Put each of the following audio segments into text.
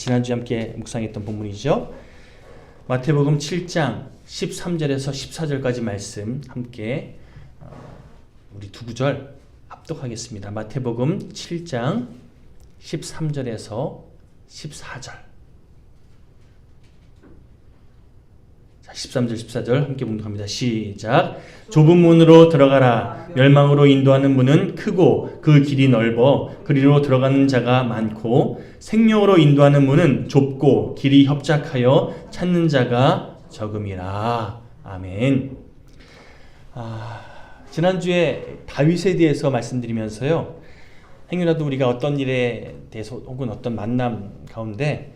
지난주에 함께 묵상했던 본문이죠. 마태복음 7장 13절에서 14절까지 말씀 함께 우리 두 구절 합독하겠습니다. 마태복음 7장 13절에서 14절. 13절 14절 함께 봉독합니다. 시작. 좁은 문으로 들어가라. 멸망으로 인도하는 문은 크고 그 길이 넓어 그리로 들어가는 자가 많고 생명으로 인도하는 문은 좁고 길이 협착하여 찾는 자가 적음이라. 아멘. 지난주에 다윗에 대해서 말씀드리면서요, 행여라도 우리가 어떤 일에 대해서 혹은 어떤 만남 가운데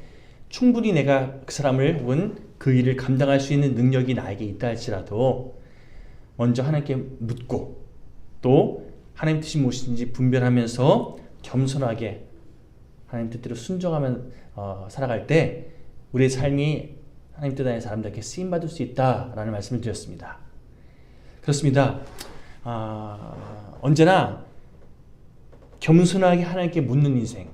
충분히 내가 그 사람을 혹은 그 일을 감당할 수 있는 능력이 나에게 있다 할지라도 먼저 하나님께 묻고 또 하나님 뜻이 무엇인지 분별하면서 겸손하게 하나님 뜻대로 순종하며 살아갈 때 우리의 삶이 하나님 뜻 안에 사람들에게 쓰임받을 수 있다라는 말씀을 드렸습니다. 그렇습니다. 언제나 겸손하게 하나님께 묻는 인생.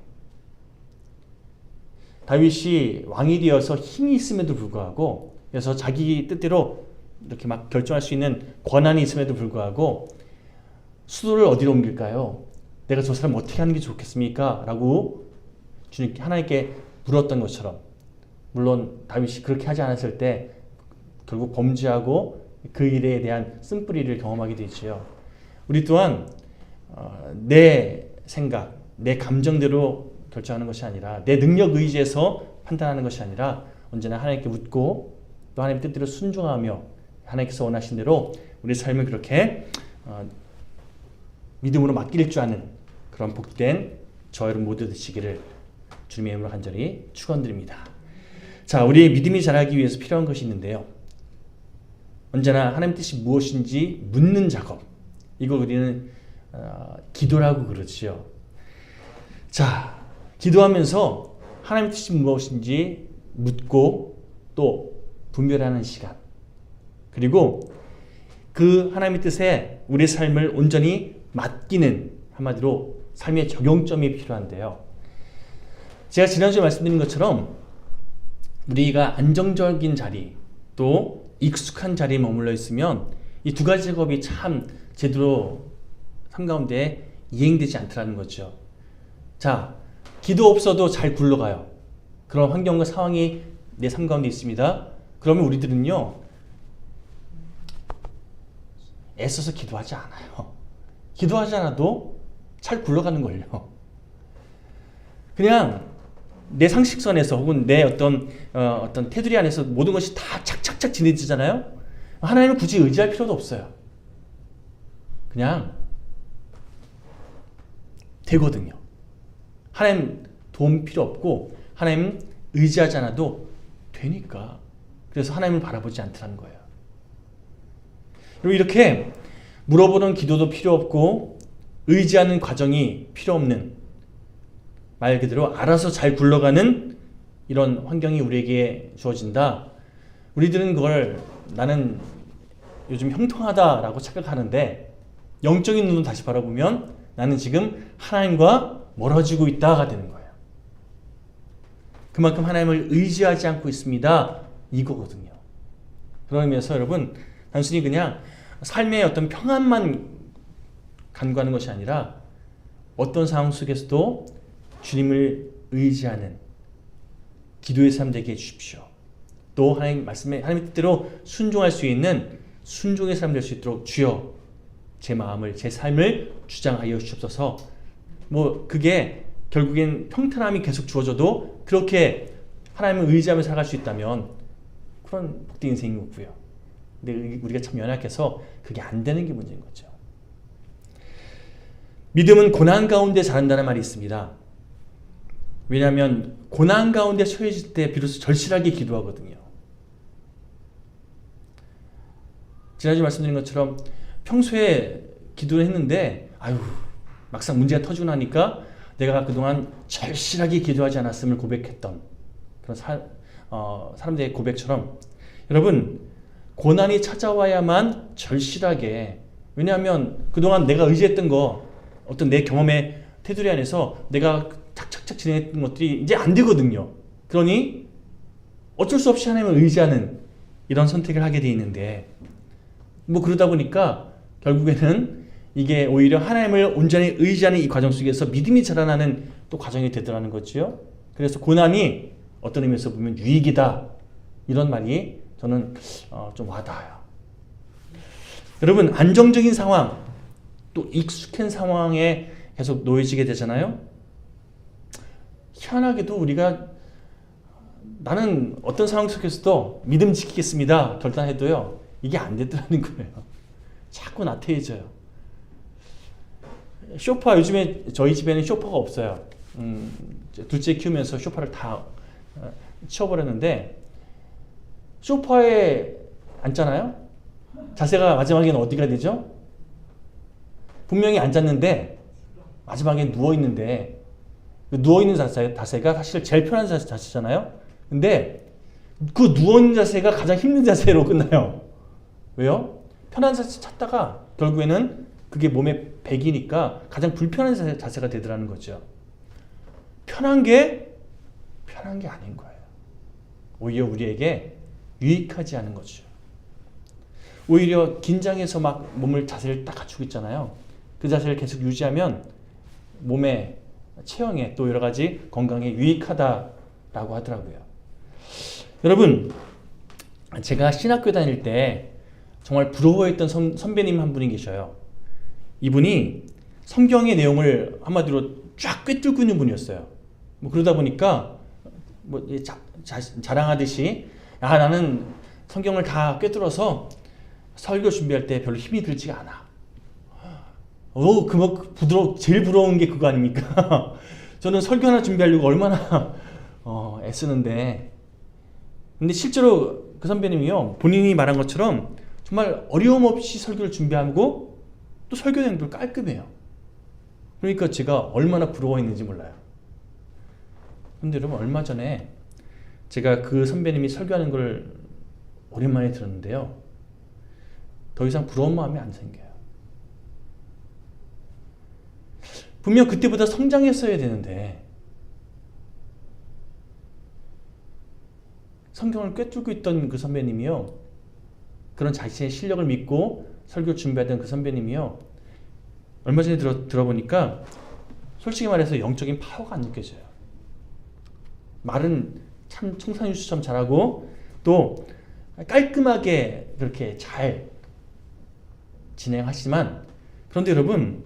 다윗이 왕이 되어서 힘이 있음에도 불구하고, 그래서 자기 뜻대로 이렇게 막 결정할 수 있는 권한이 있음에도 불구하고 수도를 어디로 옮길까요? 내가 저 사람 어떻게 하는 게 좋겠습니까? 라고 주님께 하나님께 물었던 것처럼, 물론 다윗이 그렇게 하지 않았을 때 결국 범죄하고 그 일에 대한 쓴뿌리를 경험하게 되지요. 우리 또한 내 생각, 내 감정대로 결정하는 것이 아니라, 내 능력 의지에서 판단하는 것이 아니라 언제나 하나님께 묻고 또 하나님 뜻대로 순종하며 하나님께서 원하신 대로 우리 삶을 그렇게 믿음으로 맡길 줄 아는 그런 복된 저 여러분 모두 되시기를 주님의 이름으로 간절히 축원드립니다. 자, 우리의 믿음이 자라기 위해서 필요한 것이 있는데요, 언제나 하나님 뜻이 무엇인지 묻는 작업, 이걸 우리는 기도라고 그러지요. 자, 기도하면서 하나님 뜻이 무엇인지 묻고 또 분별하는 시간, 그리고 그 하나님의 뜻에 우리의 삶을 온전히 맡기는, 한마디로 삶의 적용점이 필요한데요. 제가 지난주에 말씀드린 것처럼 우리가 안정적인 자리 또 익숙한 자리에 머물러 있으면 이 두 가지 작업이 참 제대로 삶 가운데 이행되지 않더라는 거죠. 자, 기도 없어도 잘 굴러가요. 그런 환경과 상황이 내 삶 가운데 있습니다. 그러면 우리들은요, 애써서 기도하지 않아요. 기도하지 않아도 잘 굴러가는 걸요. 그냥 내 상식선에서 혹은 내 어떤 테두리 안에서 모든 것이 다 착착착 진행되잖아요. 하나님을 굳이 의지할 필요도 없어요. 그냥 되거든요. 하나님 도움 필요 없고 하나님 의지하지 않아도 되니까. 그래서 하나님을 바라보지 않더라는 거예요. 그리고 이렇게 물어보는 기도도 필요 없고 의지하는 과정이 필요 없는, 말 그대로 알아서 잘 굴러가는 이런 환경이 우리에게 주어진다. 우리들은 그걸 나는 요즘 형통하다라고 착각하는데, 영적인 눈으로 다시 바라보면 나는 지금 하나님과 멀어지고 있다가 되는 거예요. 그만큼 하나님을 의지하지 않고 있습니다, 이거거든요. 그런 의미에서 여러분, 단순히 그냥 삶의 어떤 평안만 간구하는 것이 아니라 어떤 상황 속에서도 주님을 의지하는 기도의 삶 되게 해주십시오. 또 하나님 말씀에 하나님 뜻대로 순종할 수 있는 순종의 삶 될 수 있도록 주여 제 마음을, 제 삶을 주장하여 주옵소서. 그게 결국엔 평탄함이 계속 주어져도 그렇게 하나님을 의지하며 살아갈 수 있다면 그런 복된 인생이고요. 근데 우리가 참 연약해서 그게 안 되는 게 문제인 거죠. 믿음은 고난 가운데 자란다는 말이 있습니다. 왜냐하면 고난 가운데 처해질 때 비로소 절실하게 기도하거든요. 지난주에 말씀드린 것처럼 평소에 기도를 했는데 막상 문제가 터지고 나니까 내가 그동안 절실하게 기도하지 않았음을 고백했던 그런 사람들의 고백처럼, 여러분, 고난이 찾아와야만 절실하게, 왜냐하면 그동안 내가 의지했던 거, 어떤 내 경험의 테두리 안에서 내가 착착착 진행했던 것들이 이제 안 되거든요. 그러니 어쩔 수 없이 하나님을 의지하는 이런 선택을 하게 돼 있는데, 뭐 그러다 보니까 결국에는 이게 오히려 하나님을 온전히 의지하는 이 과정 속에서 믿음이 자라나는 또 과정이 되더라는 거죠. 그래서 고난이 어떤 의미에서 보면 유익이다, 이런 말이 저는 좀 와닿아요. 여러분, 안정적인 상황, 또 익숙한 상황에 계속 놓여지게 되잖아요. 희한하게도 우리가 나는 어떤 상황 속에서도 믿음 지키겠습니다 결단해도요, 이게 안 되더라는 거예요. 자꾸 나태해져요. 쇼파, 요즘에 저희 집에는 쇼파가 없어요. 둘째 키우면서 쇼파를 다 치워버렸는데, 쇼파에 앉잖아요. 자세가 마지막에는 어디가 되죠? 분명히 앉았는데 마지막에 누워있는데, 누워있는 자세가 사실 제일 편한 자세잖아요. 근데 그 누워있는 자세가 가장 힘든 자세로 끝나요. 왜요? 편한 자세 찾다가 결국에는 그게 몸에 배기니까 가장 불편한 자세가 되더라는 거죠. 편한 게 아닌 거예요. 오히려 우리에게 유익하지 않은 거죠. 오히려 긴장해서 막 몸을 자세를 딱 갖추고 있잖아요. 그 자세를 계속 유지하면 몸의 체형에 또 여러 가지 건강에 유익하다라고 하더라고요. 여러분, 제가 신학교 다닐 때 정말 부러워했던 선배님 한 분이 계셔요. 이분이 성경의 내용을 한마디로 쫙 꿰뚫고 있는 분이었어요. 뭐 그러다 보니까 뭐 자랑하듯이, 나는 성경을 다 꿰뚫어서 설교 준비할 때 별로 힘이 들지가 않아. 제일 부러운 게 그거 아닙니까? 저는 설교 하나 준비하려고 얼마나 애쓰는데. 근데 실제로 그 선배님이요, 본인이 말한 것처럼 정말 어려움 없이 설교를 준비하고 또 설교 내용도 깔끔해요. 그러니까 제가 얼마나 부러워했는지 몰라요. 근데 여러분, 얼마 전에 제가 그 선배님이 설교하는 걸 오랜만에 들었는데요, 더 이상 부러운 마음이 안 생겨요. 분명 그때보다 성장했어야 되는데, 성경을 꿰뚫고 있던 그 선배님이요, 그런 자신의 실력을 믿고 설교 준비하던 그 선배님이요, 얼마 전에 들어보니까 솔직히 말해서 영적인 파워가 안 느껴져요. 말은 참 청산유수처럼 잘하고 또 깔끔하게 그렇게 잘 진행하시지만, 그런데 여러분,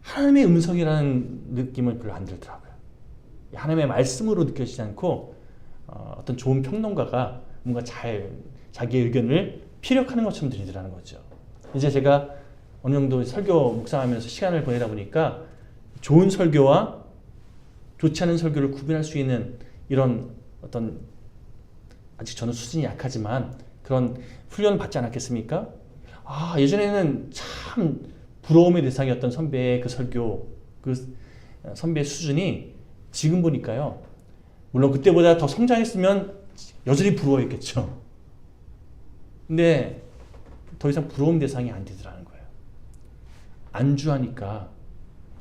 하나님의 음성이라는 느낌은 별로 안 들더라고요. 하나님의 말씀으로 느껴지지 않고 어떤 좋은 평론가가 뭔가 잘 자기의 의견을 피력하는 것처럼 들리더라는 거죠. 이제 제가 어느 정도 설교 묵상하면서 시간을 보내다 보니까 좋은 설교와 좋지 않은 설교를 구분할 수 있는 이런 어떤, 아직 저는 수준이 약하지만 그런 훈련을 받지 않았겠습니까? 예전에는 참 부러움의 대상이었던 선배의 그 설교, 그 선배의 수준이 지금 보니까요, 물론 그때보다 더 성장했으면 여전히 부러워했겠죠. 근데 더 이상 부러움 대상이 안 되더라는 거예요. 안주하니까,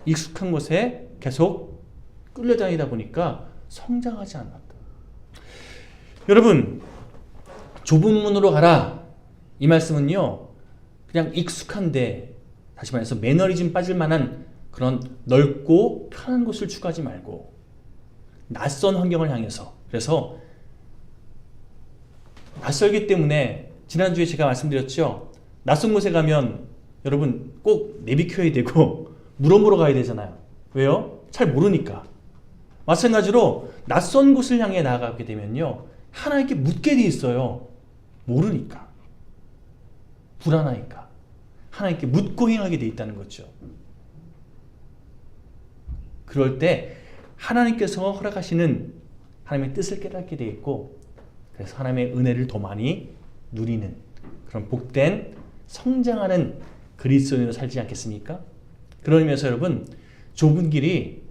익숙한 곳에 계속 끌려다니다 보니까 성장하지 않았다. 여러분, 좁은 문으로 가라, 이 말씀은요, 그냥 익숙한데, 다시 말해서 매너리즘 빠질 만한 그런 넓고 편한 곳을 추구하지 말고 낯선 환경을 향해서, 그래서 낯설기 때문에 지난주에 제가 말씀드렸죠. 낯선 곳에 가면 여러분 꼭 내비 켜야 되고 물어보러 가야 되잖아요. 왜요? 잘 모르니까. 마찬가지로 낯선 곳을 향해 나아가게 되면요, 하나님께 묻게 돼 있어요. 모르니까, 불안하니까 하나님께 묻고 행하게 돼 있다는 거죠. 그럴 때 하나님께서 허락하시는 하나님의 뜻을 깨닫게 돼 있고, 그래서 하나님의 은혜를 더 많이 누리는 그런 복된 성장하는 그리스도인으로 살지 않겠습니까? 그런 의미에서 여러분, 좁은 길이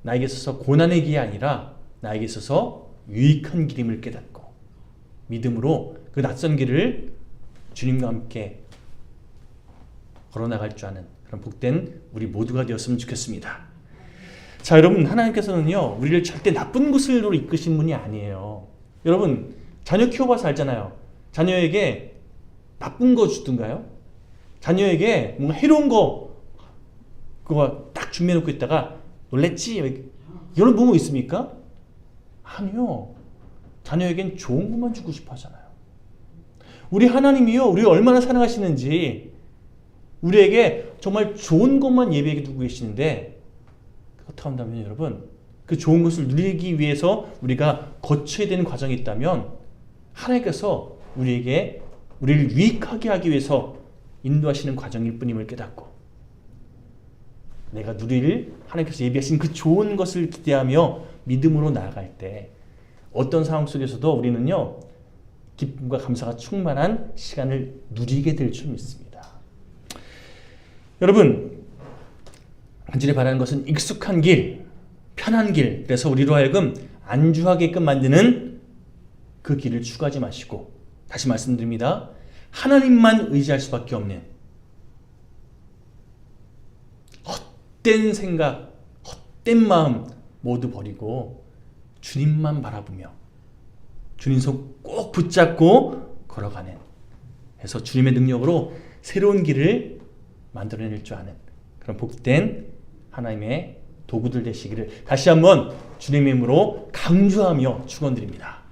나에게 있어서 고난의 길이 아니라 나에게 있어서 유익한 길임을 깨닫고 믿음으로 그 낯선 길을 주님과 함께 걸어나갈 줄 아는 그런 복된 우리 모두가 되었으면 좋겠습니다. 자, 여러분, 하나님께서는요, 우리를 절대 나쁜 곳으로 이끄신 분이 아니에요. 여러분, 자녀 키워봐서 알잖아요. 자녀에게 나쁜 거 주든가요? 자녀에게 뭔가 해로운 거, 그거 딱 준비해놓고 있다가 놀랬지? 이런 부모 있습니까? 아니요. 자녀에겐 좋은 것만 주고 싶어 하잖아요. 우리 하나님이요, 우리 얼마나 사랑하시는지 우리에게 정말 좋은 것만 예비해 두고 계시는데, 그렇다고 한다면 여러분, 그 좋은 것을 누리기 위해서 우리가 거쳐야 되는 과정이 있다면 하나님께서 우리를 유익하게 하기 위해서 인도하시는 과정일 뿐임을 깨닫고, 내가 누릴 하나님께서 예비하신 그 좋은 것을 기대하며 믿음으로 나아갈 때 어떤 상황 속에서도 우리는요, 기쁨과 감사가 충만한 시간을 누리게 될 줄 믿습니다. 여러분, 간절히 바라는 것은 익숙한 길, 편한 길, 그래서 우리로 하여금 안주하게끔 만드는 그 길을 추구하지 마시고, 다시 말씀드립니다. 하나님만 의지할 수밖에 없는 헛된 생각, 헛된 마음 모두 버리고 주님만 바라보며 주님 손 꼭 붙잡고 걸어가는, 해서 주님의 능력으로 새로운 길을 만들어낼 줄 아는 그런 복된 하나님의 도구들 되시기를 다시 한번 주님의 이름으로 강조하며 축원드립니다.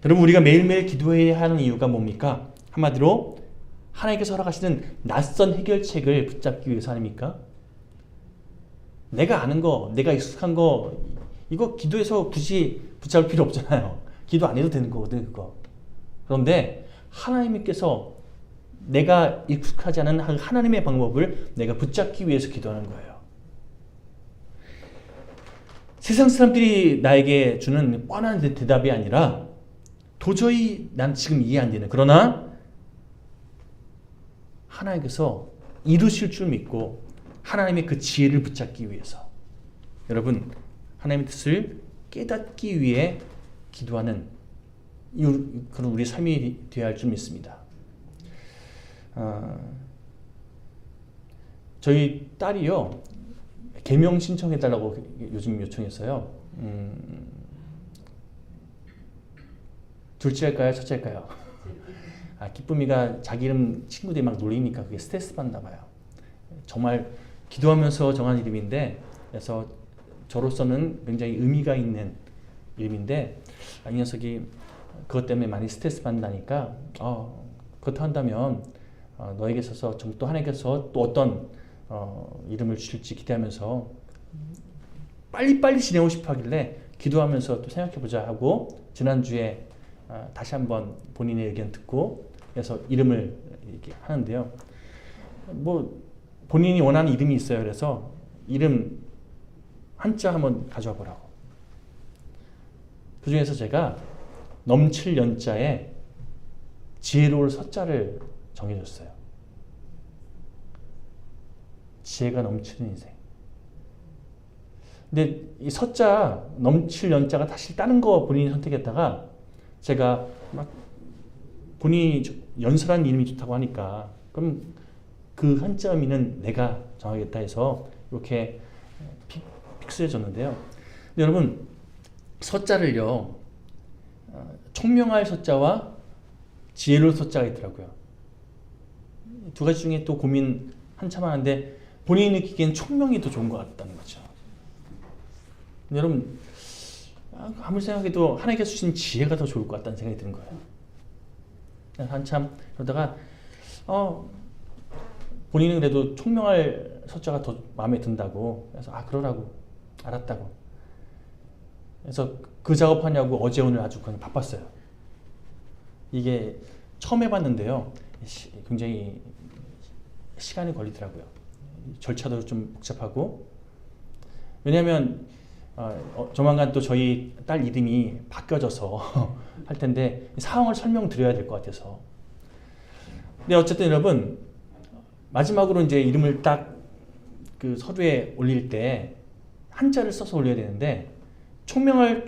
여러분, 우리가 매일매일 기도해야 하는 이유가 뭡니까? 한마디로 하나님께서 허락하시는 낯선 해결책을 붙잡기 위해서 아닙니까? 내가 아는 거, 내가 익숙한 거, 이거 기도해서 굳이 붙잡을 필요 없잖아요. 기도 안 해도 되는 거거든, 그거. 그런데 하나님께서 내가 익숙하지 않은 하나님의 방법을 내가 붙잡기 위해서 기도하는 거예요. 세상 사람들이 나에게 주는 뻔한 대답이 아니라 도저히 난 지금 이해 안 되는, 그러나 하나님께서 이루실 줄 믿고 하나님의 그 지혜를 붙잡기 위해서, 여러분, 하나님의 뜻을 깨닫기 위해 기도하는 그런 우리 삶이 되어야 할 줄 믿습니다. 저희 딸이요, 계명 신청해달라고 요즘 요청했어요. 둘째 할까요? 첫째 할까요? 기쁨이가 자기 이름 친구들이 막 놀리니까 그게 스트레스 받나 봐요. 정말 기도하면서 정한 이름인데, 그래서 저로서는 굉장히 의미가 있는 이름인데, 이 녀석이 그것 때문에 많이 스트레스 받는다니까, 그렇다 한다면 너에게 있어서 또 하나님께서 또 어떤 이름을 주실지 기대하면서 빨리빨리 지내고 싶어 하길래 기도하면서 또 생각해보자 하고, 지난주에 다시 한번 본인의 의견 듣고 그래서 이름을 이렇게 하는데요. 뭐 본인이 원하는 이름이 있어요. 그래서 이름 한자 한번 가져와 보라고. 그 중에서 제가 넘칠 연자에 지혜로울 서자를 정해줬어요. 지혜가 넘치는 인생. 근데 이 서자, 넘칠 연자가 사실 다른 거 본인이 선택했다가 제가 막 본인이 연설한 이름이 좋다고 하니까 그럼 그 한자 의미는 내가 정하겠다 해서 이렇게 픽스해줬는데요. 근데 여러분, 서자를요, 총명할 서자와 지혜로울 서자가 있더라고요. 두 가지 중에 또 고민 한참 하는데 본인이 느끼기엔 총명이 더 좋은 것 같다는 거죠. 근데 여러분, 아무리 생각해도 하나님께서 주신 지혜가 더 좋을 것 같다는 생각이 드는 거예요. 한참 그러다가 본인은 그래도 총명할 서자가 더 마음에 든다고, 그래서 그러라고, 알았다고. 그래서 그 작업하냐고 어제 오늘 아주 그냥 바빴어요. 이게 처음 해봤는데요, 굉장히 시간이 걸리더라고요. 절차도 좀 복잡하고. 왜냐하면 조만간 또 저희 딸 이름이 바뀌어져서 할 텐데 상황을 설명드려야 될 것 같아서. 근데 어쨌든 여러분, 마지막으로 이제 이름을 딱 그 서류에 올릴 때 한자를 써서 올려야 되는데, 총명할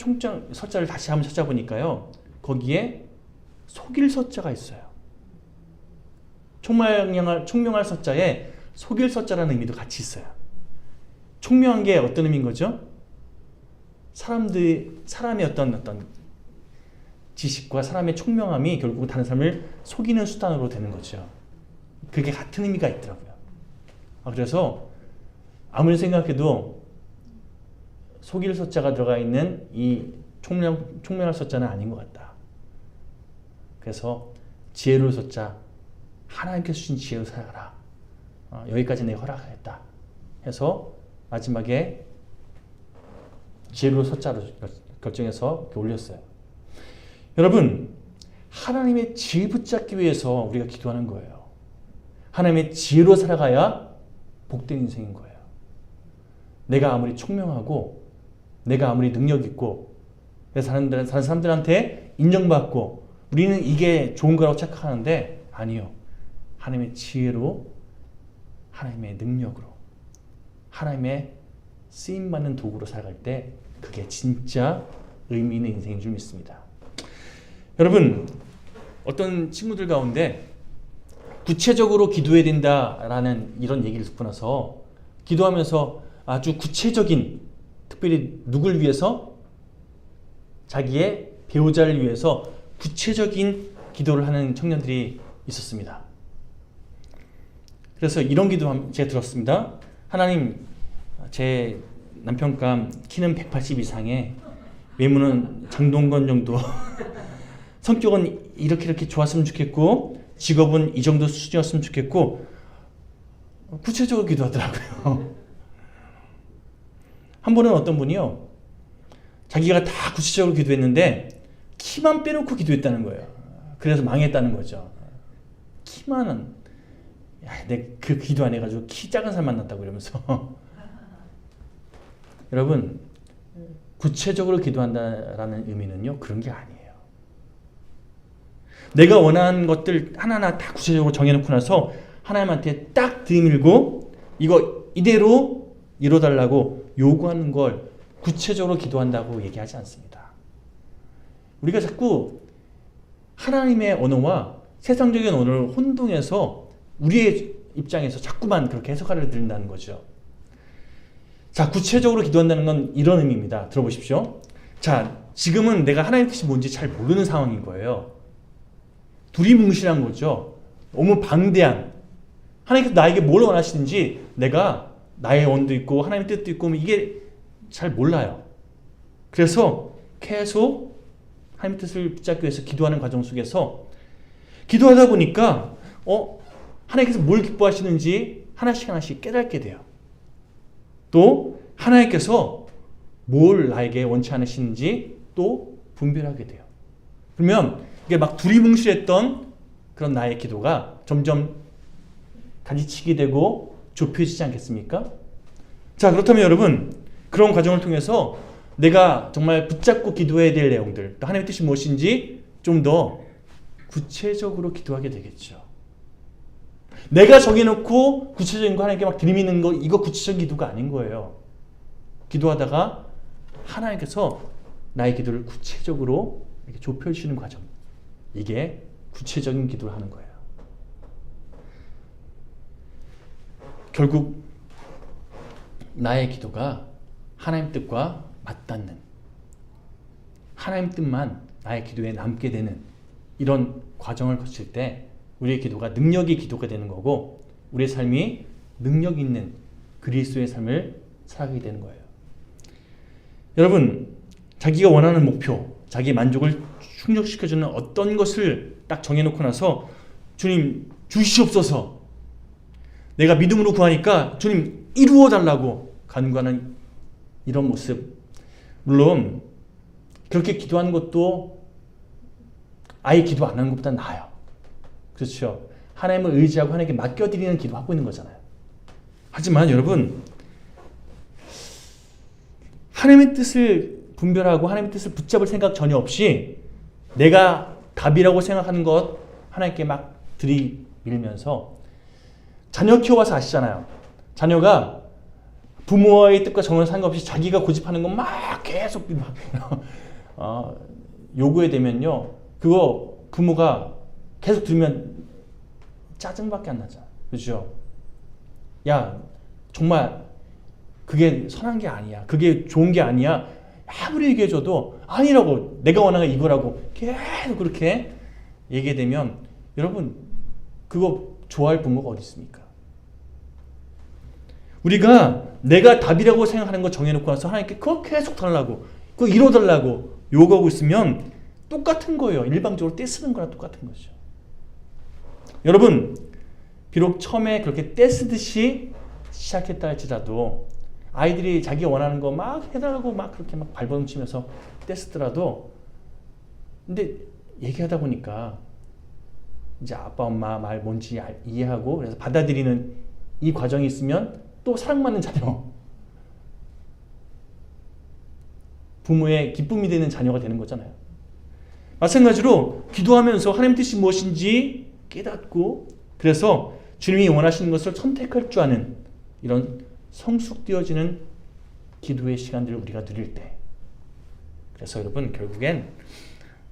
서자를 다시 한번 찾아보니까요, 거기에 속일 서자가 있어요. 총명할 서자에 속일 서자라는 의미도 같이 있어요. 총명한 게 어떤 의미인 거죠? 사람의 어떤 지식과 사람의 총명함이 결국 다른 사람을 속이는 수단으로 되는 거죠. 그게 같은 의미가 있더라고요. 그래서 아무리 생각해도 속일 서자가 들어가 있는 이 총명할 서자는 아닌 것 같다. 그래서 지혜로울 서자, 하나님께서 주신 지혜로 살아가라. 여기까지 내가 허락하겠다. 해서 마지막에 지혜로울 서자로 결정해서 올렸어요. 여러분, 하나님의 지혜 붙잡기 위해서 우리가 기도하는 거예요. 하나님의 지혜로 살아가야 복된 인생인 거예요. 내가 아무리 총명하고 내가 아무리 능력 있고 다른 사람들한테 인정받고 우리는 이게 좋은 거라고 착각하는데 아니요. 하나님의 지혜로 하나님의 능력으로 하나님의 쓰임받는 도구로 살아갈 때 그게 진짜 의미 있는 인생인 줄 믿습니다. 여러분, 어떤 친구들 가운데 구체적으로 기도해야 된다라는 이런 얘기를 듣고 나서 기도하면서 아주 구체적인, 특별히 누굴 위해서? 자기의 배우자를 위해서 구체적인 기도를 하는 청년들이 있었습니다. 그래서 이런 기도 제가 들었습니다. 하나님, 제 남편감 키는 180 이상에 외모는 장동건 정도 성격은 이렇게 좋았으면 좋겠고 직업은 이 정도 수준이었으면 좋겠고 구체적으로 기도하더라고요. 한 번은 어떤 분이요, 자기가 다 구체적으로 기도했는데 키만 빼놓고 기도했다는 거예요. 그래서 망했다는 거죠. 키만은 내 그 기도 안 해가지고 키 작은 사람 만났다고 이러면서 여러분, 구체적으로 기도한다라는 의미는요 그런 게 아니에요. 내가 원하는 것들 하나하나 다 구체적으로 정해놓고 나서 하나님한테 딱 들이밀고 이거 이대로 이뤄달라고 요구하는 걸 구체적으로 기도한다고 얘기하지 않습니다. 우리가 자꾸 하나님의 언어와 세상적인 언어를 혼동해서 우리의 입장에서 자꾸만 그렇게 해석하려 들린다는 거죠. 자, 구체적으로 기도한다는 건 이런 의미입니다. 들어보십시오. 자, 지금은 내가 하나님의 뜻이 뭔지 잘 모르는 상황인 거예요. 두리뭉실한 거죠. 너무 방대한. 하나님께서 나에게 뭘 원하시는지 내가 나의 원도 있고 하나님의 뜻도 있고 이게 잘 몰라요. 그래서 계속 하나님의 뜻을 붙잡기 위해서 기도하는 과정 속에서 기도하다 보니까 하나님께서 뭘 기뻐하시는지 하나씩 깨닫게 돼요. 또 하나님께서 뭘 나에게 원치 않으시는지 또 분별하게 돼요. 그러면 이게 막 두리뭉실했던 그런 나의 기도가 점점 가지치게 되고 좁혀지지 않겠습니까? 자, 그렇다면 여러분, 그런 과정을 통해서 내가 정말 붙잡고 기도해야 될 내용들, 또 하나님의 뜻이 무엇인지 좀 더 구체적으로 기도하게 되겠죠. 내가 정해놓고 구체적인 거 하나님께 막 들이미는 거, 이거 구체적인 기도가 아닌 거예요. 기도하다가 하나님께서 나의 기도를 구체적으로 이렇게 좁혀주시는 과정, 이게 구체적인 기도를 하는 거예요. 결국 나의 기도가 하나님 뜻과 맞닿는, 하나님 뜻만 나의 기도에 남게 되는 이런 과정을 거칠 때 우리의 기도가 능력의 기도가 되는 거고 우리의 삶이 능력 있는 그리스도의 삶을 살아가게 되는 거예요. 여러분, 자기가 원하는 목표, 자기의 만족을 충족시켜주는 어떤 것을 딱 정해놓고 나서 주님 주시옵소서, 내가 믿음으로 구하니까 주님 이루어달라고 간구하는 이런 모습, 물론 그렇게 기도하는 것도 아예 기도 안 하는 것보다 나아요. 그렇죠? 하나님을 의지하고 하나님께 맡겨드리는 기도하고 있는 거잖아요. 하지만 여러분, 하나님의 뜻을 분별하고 하나님의 뜻을 붙잡을 생각 전혀 없이 내가 답이라고 생각하는 것 하나님께 막 들이밀면서, 자녀 키워봐서 아시잖아요. 자녀가 부모의 뜻과 정을 상관없이 자기가 고집하는 것 막 계속 요구해 되면요, 그거 부모가 계속 들으면 짜증밖에 안 나잖아. 그렇죠? 야, 정말 그게 선한 게 아니야. 그게 좋은 게 아니야. 아무리 얘기해줘도 아니라고, 내가 원하는 게 이거라고 계속 그렇게 얘기되면 여러분, 그거 좋아할 부모가 어디 있습니까? 우리가 내가 답이라고 생각하는 거 정해놓고 나서 하나님께 그거 계속 달라고, 그거 이뤄달라고 요구하고 있으면 똑같은 거예요. 일방적으로 떼쓰는 거랑 똑같은 거죠. 여러분, 비록 처음에 그렇게 떼쓰듯이 시작했다 할지라도 아이들이 자기 원하는 거 막 해달라고 막 그렇게 막 발버둥치면서 떼쓰더라도, 근데 얘기하다 보니까 이제 아빠 엄마 말 뭔지 이해하고 그래서 받아들이는 이 과정이 있으면 또 사랑받는 자녀, 부모의 기쁨이 되는 자녀가 되는 거잖아요. 마찬가지로 기도하면서 하나님 뜻이 무엇인지 깨닫고, 그래서 주님이 원하시는 것을 선택할 줄 아는 이런 성숙되어지는 기도의 시간들을 우리가 누릴 때, 그래서 여러분, 결국엔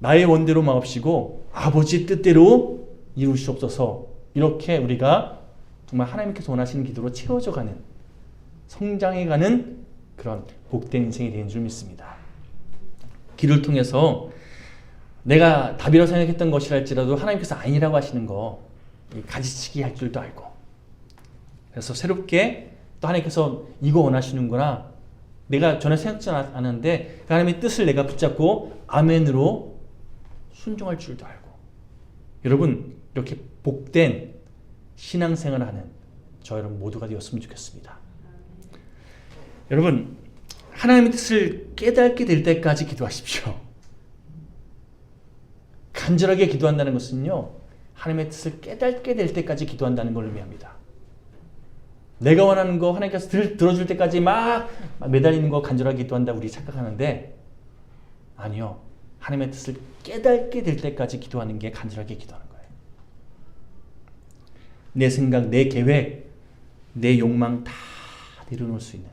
나의 원대로 마옵시고 아버지 뜻대로 이루시옵소서, 이렇게 우리가 정말 하나님께서 원하시는 기도로 채워져가는, 성장해가는 그런 복된 인생이 되는 줄 믿습니다. 기도를 통해서 내가 답이라고 생각했던 것이랄지라도 하나님께서 아니라고 하시는 거 가지치기 할 줄도 알고, 그래서 새롭게 또 하나님께서 이거 원하시는구나, 내가 전에 생각지 않았는데 그 하나님의 뜻을 내가 붙잡고 아멘으로 순종할 줄도 알고, 여러분, 이렇게 복된 신앙생활을 하는 저 여러분 모두가 되었으면 좋겠습니다. 여러분, 하나님의 뜻을 깨닫게 될 때까지 기도하십시오. 간절하게 기도한다는 것은요, 하나님의 뜻을 깨닫게 될 때까지 기도한다는 걸 의미합니다. 내가 원하는 거 하나님께서 들어줄 때까지 막 매달리는 거 간절하게 기도한다 우리 착각하는데, 아니요, 하나님의 뜻을 깨닫게 될 때까지 기도하는 게 간절하게 기도하는 거예요. 내 생각, 내 계획, 내 욕망 다 내려놓을 수 있는,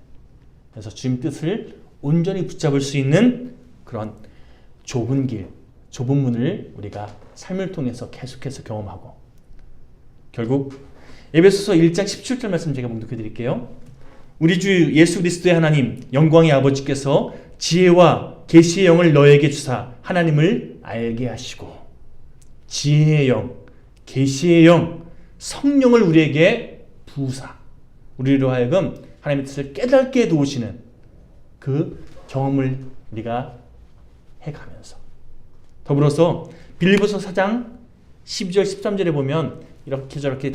그래서 주님 뜻을 온전히 붙잡을 수 있는 그런 좁은 길, 좁은 문을 우리가 삶을 통해서 계속해서 경험하고, 결국 에베소서 1장 17절 말씀 제가 봉독해 드릴게요. 우리 주 예수 그리스도의 하나님 영광의 아버지께서 지혜와 계시의 영을 너에게 주사 하나님을 알게 하시고, 지혜의 영, 계시의 영, 성령을 우리에게 부으사 우리로 하여금 하나님의 뜻을 깨닫게 도우시는 그 경험을 우리가 해가면서, 더불어서 빌립보서 4장 12절 13절에 보면 이렇게 저렇게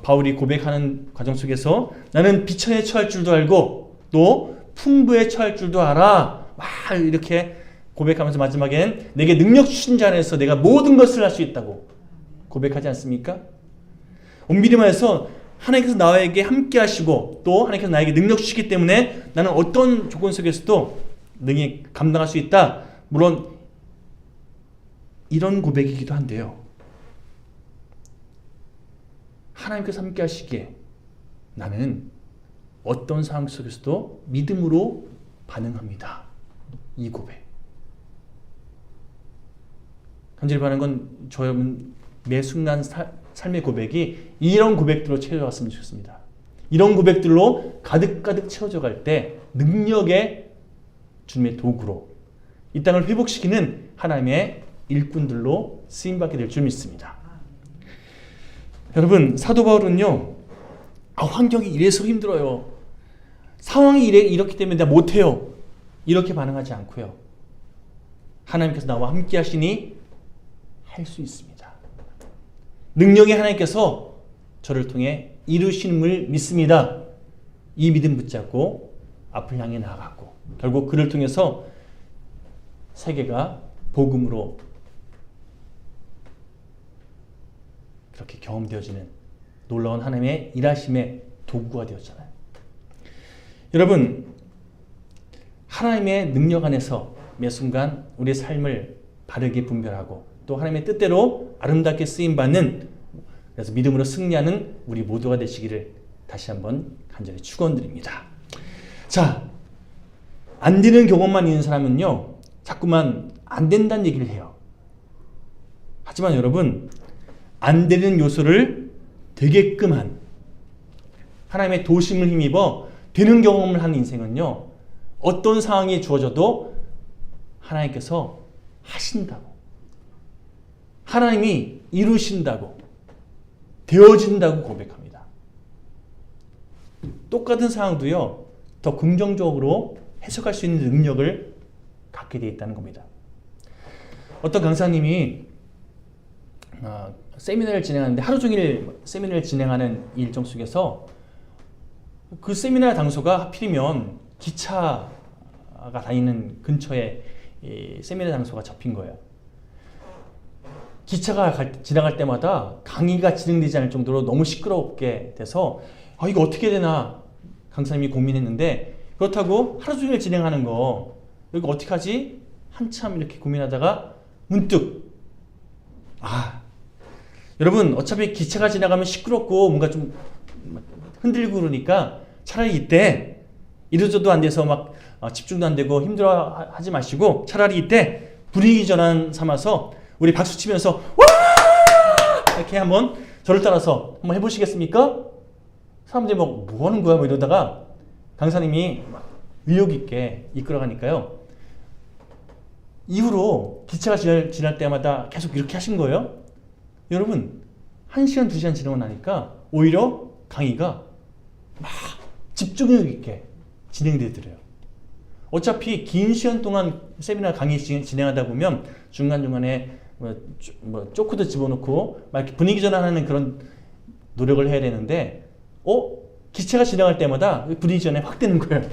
바울이 고백하는 과정 속에서 나는 비천에 처할 줄도 알고 또 풍부에 처할 줄도 알아, 막 이렇게 고백하면서 마지막엔 내게 능력 주신 자 안에서 내가 모든 것을 할 수 있다고 고백하지 않습니까? 엄밀히 말해서 하나님께서 나에게 함께 하시고 또 하나님께서 나에게 능력 주시기 때문에 나는 어떤 조건 속에서도 능히 감당할 수 있다. 물론 이런 고백이기도 한데요, 하나님께서 함께 하시기에 나는 어떤 상황 속에서도 믿음으로 반응합니다. 이 고백. 간절히 바라는 건 저 여러분 매 순간 삶의 고백이 이런 고백들로 채워졌으면 좋겠습니다. 이런 고백들로 가득가득 채워져 갈 때 능력의 주님의 도구로 이 땅을 회복시키는 하나님의 일꾼들로 쓰임받게 될 줄 믿습니다. 여러분, 사도 바울은요, 환경이 이래서 힘들어요, 상황이 이렇기 때문에 내가 못해요, 이렇게 반응하지 않고요, 하나님께서 나와 함께 하시니 할 수 있습니다. 능력의 하나님께서 저를 통해 이루심을 믿습니다. 이 믿음 붙잡고 앞을 향해 나아가고, 결국 그를 통해서 세계가 복음으로 그렇게 경험되어지는 놀라운 하나님의 일하심의 도구가 되었잖아요. 여러분, 하나님의 능력 안에서 매 순간 우리의 삶을 바르게 분별하고 또 하나님의 뜻대로 아름답게 쓰임받는, 그래서 믿음으로 승리하는 우리 모두가 되시기를 다시 한번 간절히 축원드립니다. 자, 안 되는 경험만 있는 사람은요, 자꾸만 안 된다는 얘기를 해요. 하지만 여러분, 안 되는 요소를 되게끔 한, 하나님의 도심을 힘입어 되는 경험을 하는 인생은요, 어떤 상황이 주어져도 하나님께서 하신다고, 하나님이 이루신다고, 되어진다고 고백합니다. 똑같은 상황도요, 더 긍정적으로 해석할 수 있는 능력을 갖게 되어 있다는 겁니다. 어떤 강사님이 세미나를 진행하는데, 하루 종일 세미나를 진행하는 일정 속에서 그 세미나 장소가 하필이면 기차가 다니는 근처에 이 세미나 장소가 잡힌 거예요. 기차가 지나갈 때마다 강의가 진행되지 않을 정도로 너무 시끄럽게 돼서 이거 어떻게 되나 강사님이 고민했는데, 그렇다고 하루 종일 진행하는 거 이거 어떻게 하지? 한참 이렇게 고민하다가 문득 여러분, 어차피 기차가 지나가면 시끄럽고 뭔가 좀 흔들고 그러니까 차라리 이때 이러저도 안 돼서 막 집중도 안 되고 힘들어 하지 마시고, 차라리 이때 분위기 전환 삼아서 우리 박수 치면서 와! 이렇게 한번 저를 따라서 한번 해보시겠습니까? 사람들이 뭐 하는 거야? 이러다가 강사님이 막 의욕 있게 이끌어가니까요, 이후로 기차가 지날 때마다 계속 이렇게 하신 거예요. 여러분, 1시간, 2시간 지나고 나니까 오히려 강의가 막 집중력 있게 진행되더래요. 어차피 긴 시간 동안 세미나 강의 진행하다 보면 중간중간에 쪼크도 집어넣고 막 이렇게 분위기 전환하는 그런 노력을 해야 되는데, 기차가 지나갈 때마다 분위기 전환이 확 되는 거예요.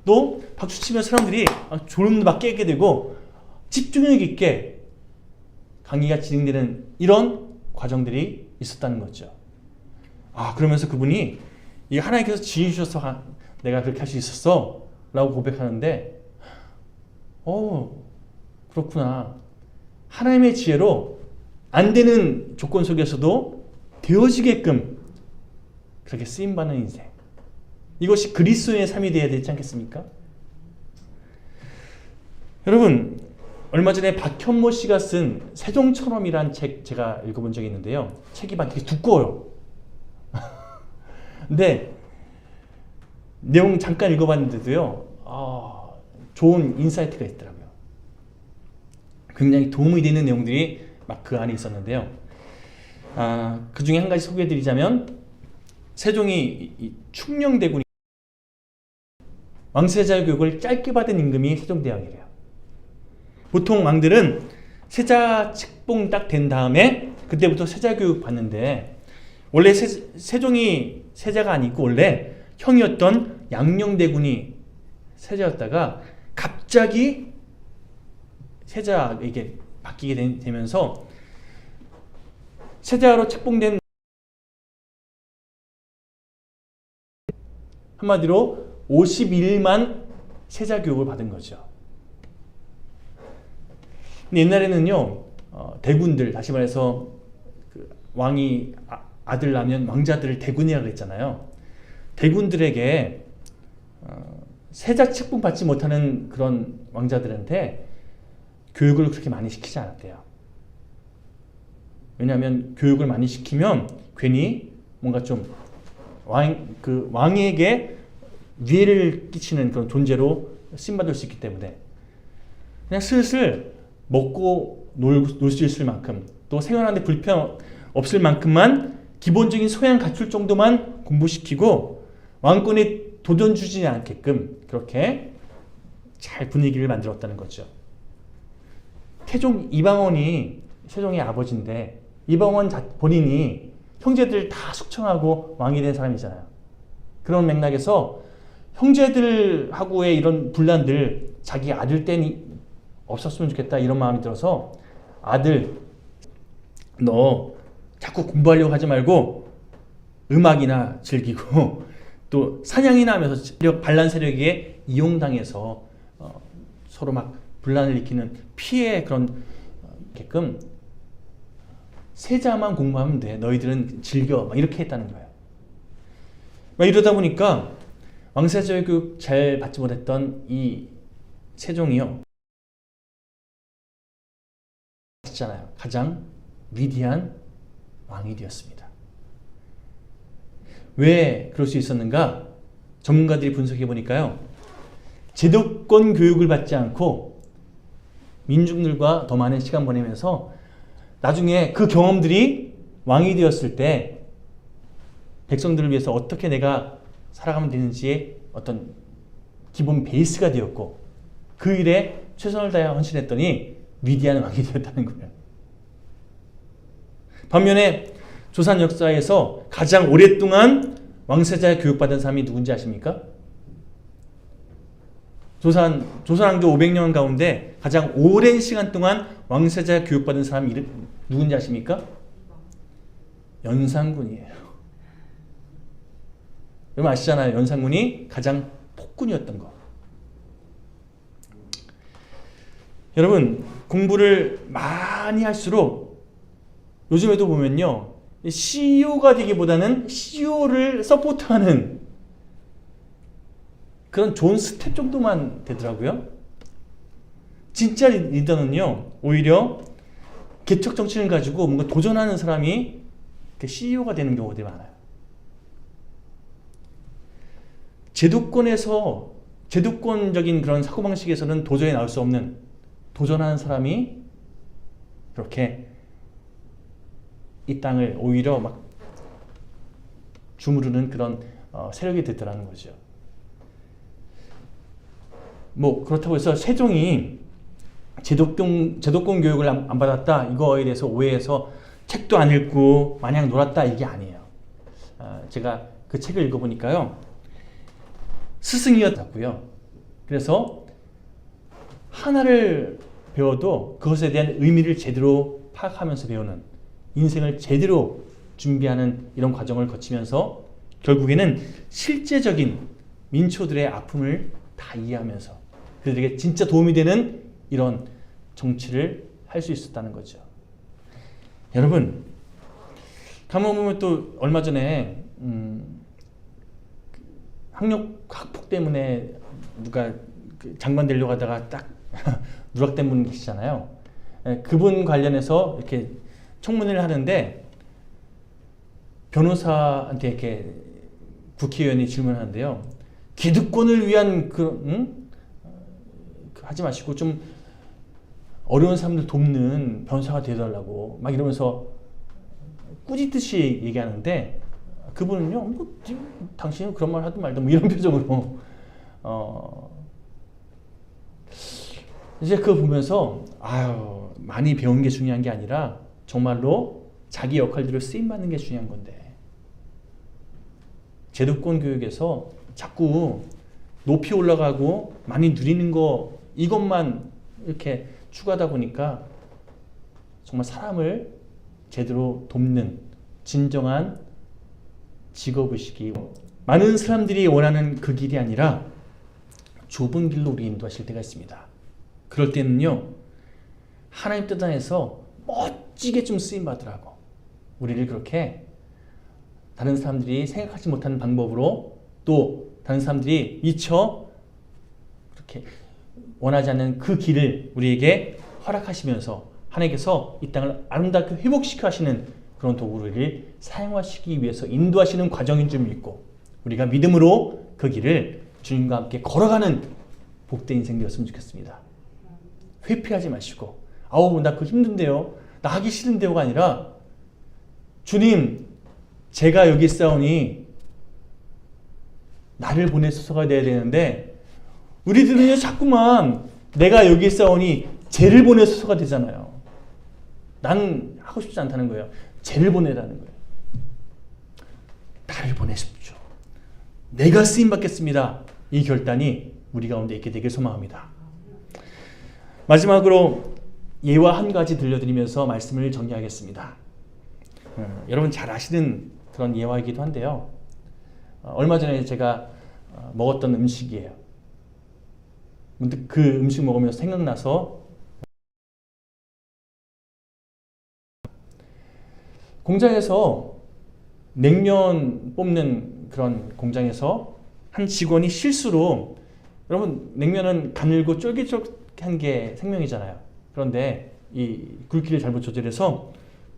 또 박수 치면 사람들이 졸음도 막 깨게 되고 집중력 있게 강의가 진행되는 이런 과정들이 있었다는 거죠. 그러면서 그분이 이 하나님께서 지으셔서 내가 그렇게 할 수 있었어 라고 고백하는데, 그렇구나. 하나님의 지혜로 안 되는 조건 속에서도 되어지게끔 그렇게 쓰임받는 인생, 이것이 그리스도의 삶이 되어야 되지 않겠습니까? 여러분, 얼마 전에 박현모 씨가 쓴 세종처럼이란 책 제가 읽어본 적이 있는데요, 책이 막 되게 두꺼워요. 근데 내용 잠깐 읽어봤는데도요, 좋은 인사이트가 있더라고요. 굉장히 도움이 되는 내용들이 막 그 안에 있었는데요, 그 중에 한 가지 소개해드리자면, 세종이 충녕대군이 왕세자 교육을 짧게 받은 임금이 세종대왕이래요. 보통 왕들은 세자 책봉 딱 된 다음에 그때부터 세자 교육 받는데, 원래 세종이 세자가 아니고 원래 형이었던 양녕대군이 세자였다가 갑자기 세자에게 바뀌게 되면서 세자로 책봉된, 한마디로 51만 세자 교육을 받은 거죠. 근데 옛날에는요, 대군들, 다시 말해서 그 왕이 아들 낳으면 왕자들을 대군이라고 했잖아요. 대군들에게 세자 책봉 받지 못하는 그런 왕자들한테 교육을 그렇게 많이 시키지 않았대요. 왜냐하면 교육을 많이 시키면 괜히 뭔가 좀 왕에게 위해를 끼치는 그런 존재로 쓰임받을 수 있기 때문에 그냥 슬슬 먹고 놀 수 있을 만큼, 또 생활하는데 불편 없을 만큼만 기본적인 소양 갖출 정도만 공부시키고 왕권에 도전 주지 않게끔 그렇게 잘 분위기를 만들었다는 거죠. 태종 이방원이 세종의 아버지인데, 이방원 본인이 형제들 다 숙청하고 왕이 된 사람이잖아요. 그런 맥락에서 형제들하고의 이런 분란들, 자기 아들 때니 없었으면 좋겠다 이런 마음이 들어서, 아들 너 자꾸 공부하려고 하지 말고 음악이나 즐기고 또 사냥이나 하면서 반란 세력에 이용당해서 서로 막 분란을 일으키는 피해 그런 게끔 세자만 공부하면 돼, 너희들은 즐겨, 막 이렇게 했다는 거예요. 막 이러다 보니까 왕세자 교육 잘 받지 못했던 이 세종이요, 있잖아요, 가장 위대한 왕이 되었습니다. 왜 그럴 수 있었는가? 전문가들이 분석해 보니까요. 제도권 교육을 받지 않고 민중들과 더 많은 시간 보내면서 나중에 그 경험들이 왕이 되었을 때 백성들을 위해서 어떻게 내가 살아가면 되는지의 어떤 기본 베이스가 되었고 그 일에 최선을 다해 헌신했더니 위대한 왕이 되었다는 거예요. 반면에 조선 역사에서 가장 오랫동안 왕세자 교육받은 사람이 누군지 아십니까? 조선왕조 500년 가운데 가장 오랜 시간 동안 왕세자 교육받은 사람이 누군지 아십니까? 연산군이에요. 여러분 아시잖아요. 연산군이 가장 폭군이었던 거. 여러분 공부를 많이 할수록 요즘에도 보면요. CEO가 되기보다는 CEO를 서포트하는 그런 좋은 스텝 정도만 되더라고요. 진짜 리더는요. 오히려 개척 정신을 가지고 뭔가 도전하는 사람이 CEO가 되는 경우들이 많아요. 제도권적인 그런 사고방식에서는 도저히 나올 수 없는 도전하는 사람이 그렇게 이 땅을 오히려 막 주무르는 그런 세력이 됐더라는 거죠. 뭐 그렇다고 해서 세종이 제도권 교육을 안 받았다 이거에 대해서 오해해서 책도 안 읽고 마냥 놀았다 이게 아니에요. 제가 그 책을 읽어보니까요. 스승이었고요. 그래서 하나를 배워도 그것에 대한 의미를 제대로 파악하면서 배우는 인생을 제대로 준비하는 이런 과정을 거치면서 결국에는 실제적인 민초들의 아픔을 다 이해하면서 그들에게 진짜 도움이 되는 이런 정치를 할 수 있었다는 거죠. 여러분 가만 보면 또 얼마 전에 학폭 때문에 누가 장관 되려고 하다가 딱 누락된 분 계시잖아요. 그분 관련해서 이렇게 청문회를 하는데 변호사한테 이렇게 국회의원이 질문하는데요. 기득권을 위한 하지 마시고 좀 어려운 사람들 돕는 변호사가 되어달라고 막 이러면서 꾸짖듯이 얘기하는데 그분은요, 뭐, 당신은 그런 말 하든 말든 뭐 이런 표정으로 이제 그거 보면서 아유 많이 배운 게 중요한 게 아니라 정말로 자기 역할대로 쓰임받는 게 중요한 건데 제도권 교육에서 자꾸 높이 올라가고 많이 누리는 거 이것만 이렇게 추구하다 보니까 정말 사람을 제대로 돕는 진정한 직업의식이 많은 사람들이 원하는 그 길이 아니라 좁은 길로 우리 인도하실 때가 있습니다. 그럴 때는요 하나님 뜻 안에서 멋지게 좀 쓰임받으라고 우리를 그렇게 다른 사람들이 생각하지 못하는 방법으로 또 다른 사람들이 미처 그렇게 원하지 않는 그 길을 우리에게 허락하시면서 하나님께서 이 땅을 아름답게 회복시켜 하시는 그런 도구를 사용하시기 위해서 인도하시는 과정인 줄 믿고 우리가 믿음으로 그 길을 주님과 함께 걸어가는 복된 인생 되었으면 좋겠습니다. 회피하지 마시고 아우 나 그거 힘든데요. 나 하기 싫은데요가 아니라 주님 제가 여기 있사오니 나를 보내소서가 돼야 되는데 우리들은요 자꾸만 내가 여기 있사오니 쟤를 보내소서가 되잖아요. 난 하고 싶지 않다는 거예요. 쟤를 보내라는 거예요. 나를 보내십시오. 내가 쓰임받겠습니다. 이 결단이 우리 가운데 있게 되길 소망합니다. 마지막으로 예화 한 가지 들려드리면서 말씀을 정리하겠습니다. 여러분 잘 아시는 그런 예화이기도 한데요. 얼마 전에 제가 먹었던 음식이에요. 문득 그 음식 먹으면서 생각나서 공장에서 냉면 뽑는 그런 공장에서 한 직원이 실수로 여러분 냉면은 가늘고 쫄깃쫄깃한 게 생명이잖아요. 그런데 이 굵기를 잘못 조절해서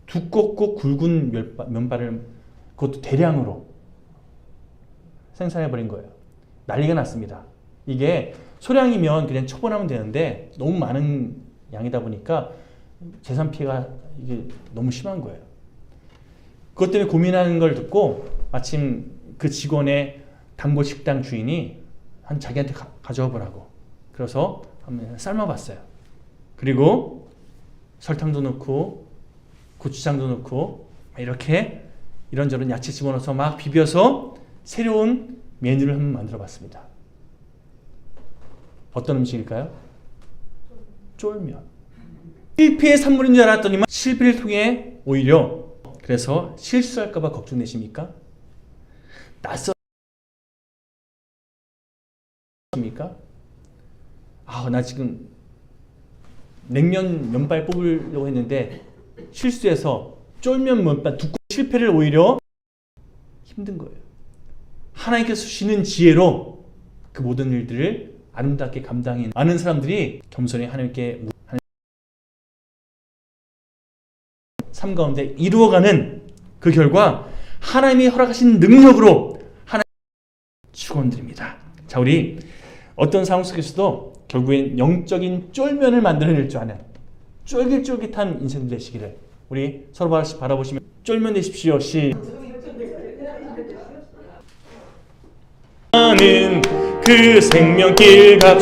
두껍고 굵은 면발을 그것도 대량으로 생산해 버린 거예요. 난리가 났습니다. 이게 소량이면 그냥 처분하면 되는데 너무 많은 양이다 보니까 재산 피해가 이게 너무 심한 거예요. 그것 때문에 고민하는 걸 듣고 마침 그 직원의 단골식당 주인이 자기한테 가져와 보라고. 그래서 한번 삶아봤어요. 그리고 설탕도 넣고 고추장도 넣고 이렇게 이런저런 야채 집어넣어서 막 비벼서 새로운 메뉴를 한번 만들어봤습니다. 어떤 음식일까요? 쫄면. 실패의 산물인 줄 알았더니만 실패를 통해 오히려 그래서 실수할까봐 걱정되십니까? 낯설십니까? 나 지금 냉면 면발 뽑으려고 했는데 실수해서 쫄면 면발 두꺼운 실패를 오히려 힘든 거예요. 하나님께서 주시는 지혜로 그 모든 일들을 아름답게 감당해 많은 사람들이 겸손히 하나님께 삶 가운데 이루어가는 그 결과 하나님이 허락하신 능력으로 하나님 축원드립니다. 자, 우리 어떤 상황 속에서도 결국엔 영적인 쫄면을 만들어낼 줄 아는 쫄깃쫄깃한 인생 되시기를 우리 서로 바라보시면 쫄면 되십시오. 나는 그 생명길